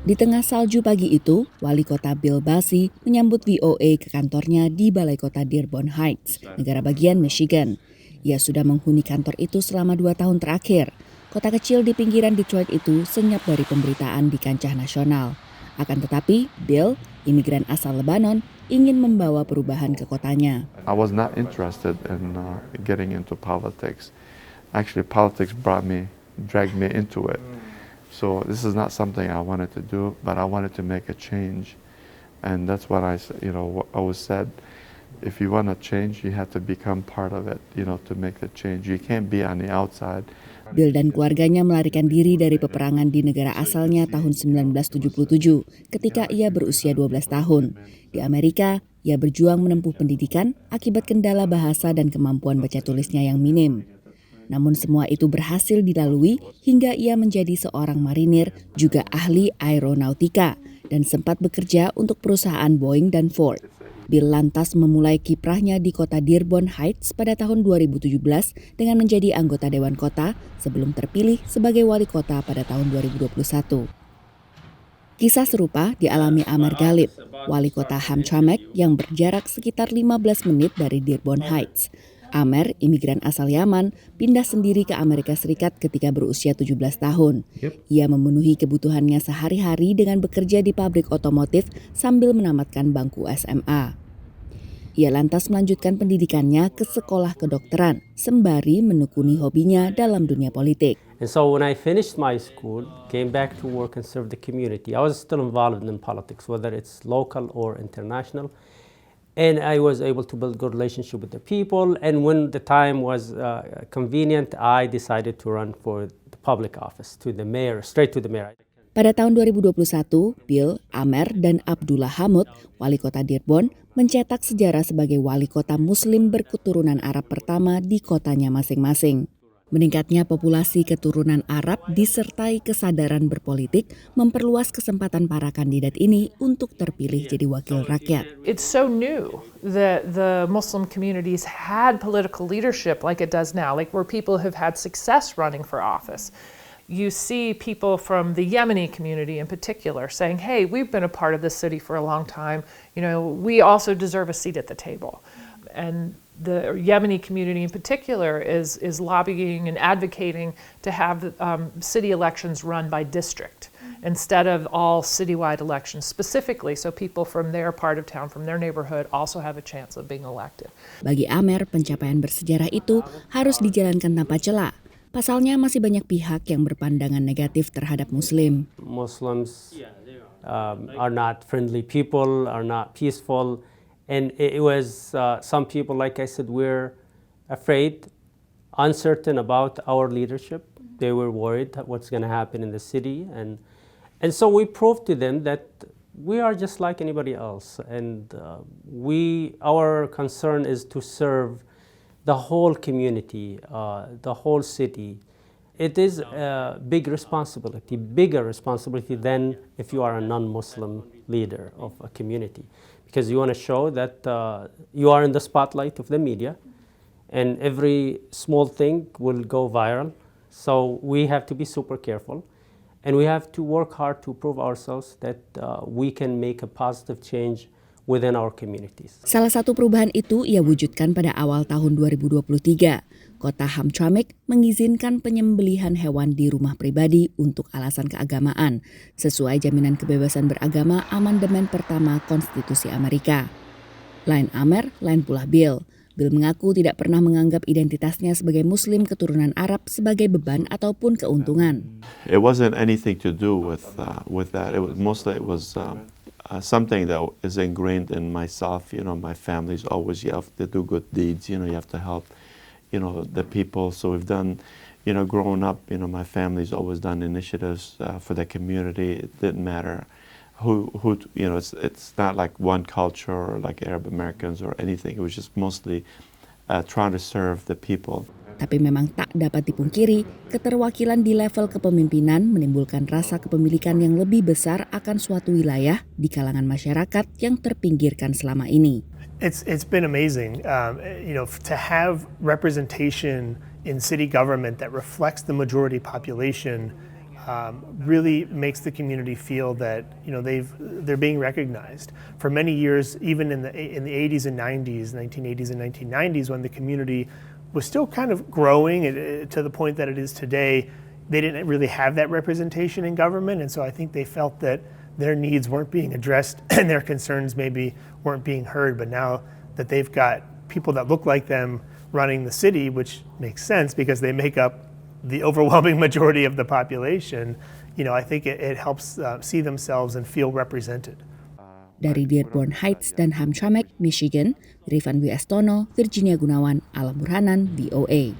Di tengah salju pagi itu, Wali Kota Bazzi menyambut VOA ke kantornya di Balai Kota Dearborn Heights, negara bagian Michigan. Ia sudah menghuni kantor itu selama 2 tahun terakhir. Kota kecil di pinggiran Detroit itu senyap dari pemberitaan di kancah nasional. Akan tetapi, Bill, imigran asal Lebanon, ingin membawa perubahan ke kotanya. I was not interested in getting into politics. Actually, politics dragged me into it. So this is not something I wanted to do, but I wanted to make a change. And that's what I always said. If you want to change, you have to become part of it, to make the change. You can't be on the outside. Bill dan keluarganya melarikan diri dari peperangan di negara asalnya tahun 1977 ketika ia berusia 12 tahun. Di Amerika, ia berjuang menempuh pendidikan akibat kendala bahasa dan kemampuan baca tulisnya yang minim. Namun semua itu berhasil dilalui hingga ia menjadi seorang marinir, juga ahli aeronautika, dan sempat bekerja untuk perusahaan Boeing dan Ford. Bill lantas memulai kiprahnya di kota Dearborn Heights pada tahun 2017 dengan menjadi anggota Dewan Kota sebelum terpilih sebagai Wali Kota pada tahun 2021. Kisah serupa dialami Amer Ghalib, Wali Kota Hamtramck yang berjarak sekitar 15 menit dari Dearborn Heights. Amer, imigran asal Yaman, pindah sendiri ke Amerika Serikat ketika berusia 17 tahun. Ia memenuhi kebutuhannya sehari-hari dengan bekerja di pabrik otomotif sambil menamatkan bangku SMA. Ia lantas melanjutkan pendidikannya ke sekolah kedokteran, sembari menekuni hobinya dalam dunia politik. And so when I finished my school, came back to work and serve the community, I was still involved in politics, whether it's local or international. And I was able to build good relationship with the people. And when the time was convenient, I decided to run for the public office, to the mayor, straight to the mayor. Pada tahun 2021, Bill, Amer, dan Abdullah Hamud, Wali Kota Dearborn, mencetak sejarah sebagai Wali Kota Muslim berketurunan Arab pertama di kotanya masing-masing. Meningkatnya populasi keturunan Arab disertai kesadaran berpolitik memperluas kesempatan para kandidat ini untuk terpilih jadi wakil rakyat. It's so new that the Muslim communities had political leadership like it does now, like where people have had success running for office. You see people from the Yemeni community in particular saying, hey, we've been a part of this city for a long time. We also deserve a seat at the table. And the Yemeni community in particular is lobbying and advocating to have city elections run by district instead of all citywide elections specifically, so people from their part of town, from their neighborhood also have a chance of being elected. Bagi Amer, pencapaian bersejarah itu harus dijalankan tanpa celah. Pasalnya masih banyak pihak yang berpandangan negatif terhadap Muslim. Muslims are not friendly people, are not peaceful. And it was some people, like I said, were afraid, uncertain about our leadership. They were worried what's going to happen in the city. And so we proved to them that we are just like anybody else. And our concern is to serve the whole community, the whole city. It is a bigger responsibility than if you are a non-Muslim leader of a community. Because you want to show that you are in the spotlight of the media and every small thing will go viral. So we have to be super careful and we have to work hard to prove ourselves that we can make a positive change within our communities. Salah satu perubahan itu ia wujudkan pada awal tahun 2023. Kota Hamtramck mengizinkan penyembelihan hewan di rumah pribadi untuk alasan keagamaan, sesuai jaminan kebebasan beragama amandemen pertama Konstitusi Amerika. Lain Amer, lain pula Bill. Bill mengaku tidak pernah menganggap identitasnya sebagai Muslim keturunan Arab sebagai beban ataupun keuntungan. It wasn't anything to do with that. It was something that is ingrained in myself. My family's always, you have to do good deeds. You have to help. The people. So we've done, growing up, my family's always done initiatives for the community. It didn't matter who it's not like one culture or like Arab Americans or anything. It was just mostly trying to serve the people. Tapi memang tak dapat dipungkiri, keterwakilan di level kepemimpinan menimbulkan rasa kepemilikan yang lebih besar akan suatu wilayah di kalangan masyarakat yang terpinggirkan selama ini. It's been amazing, to have representation in city government that reflects the majority population really makes the community feel that they're being recognized. For many years, even in the 80s and 90s, 1980s and 1990s, when the community was still kind of growing to the point that it is today, they didn't really have that representation in government, and so I think they felt that their needs weren't being addressed and their concerns maybe weren't being heard. But now that they've got people that look like them running the city, which makes sense because they make up the overwhelming majority of the population, I think it helps see themselves and feel represented. Dari Dearborn Heights dan Hamtramck, Michigan, Rifan W. Estono, Virginia Gunawan, Alam Burhanan, VOA.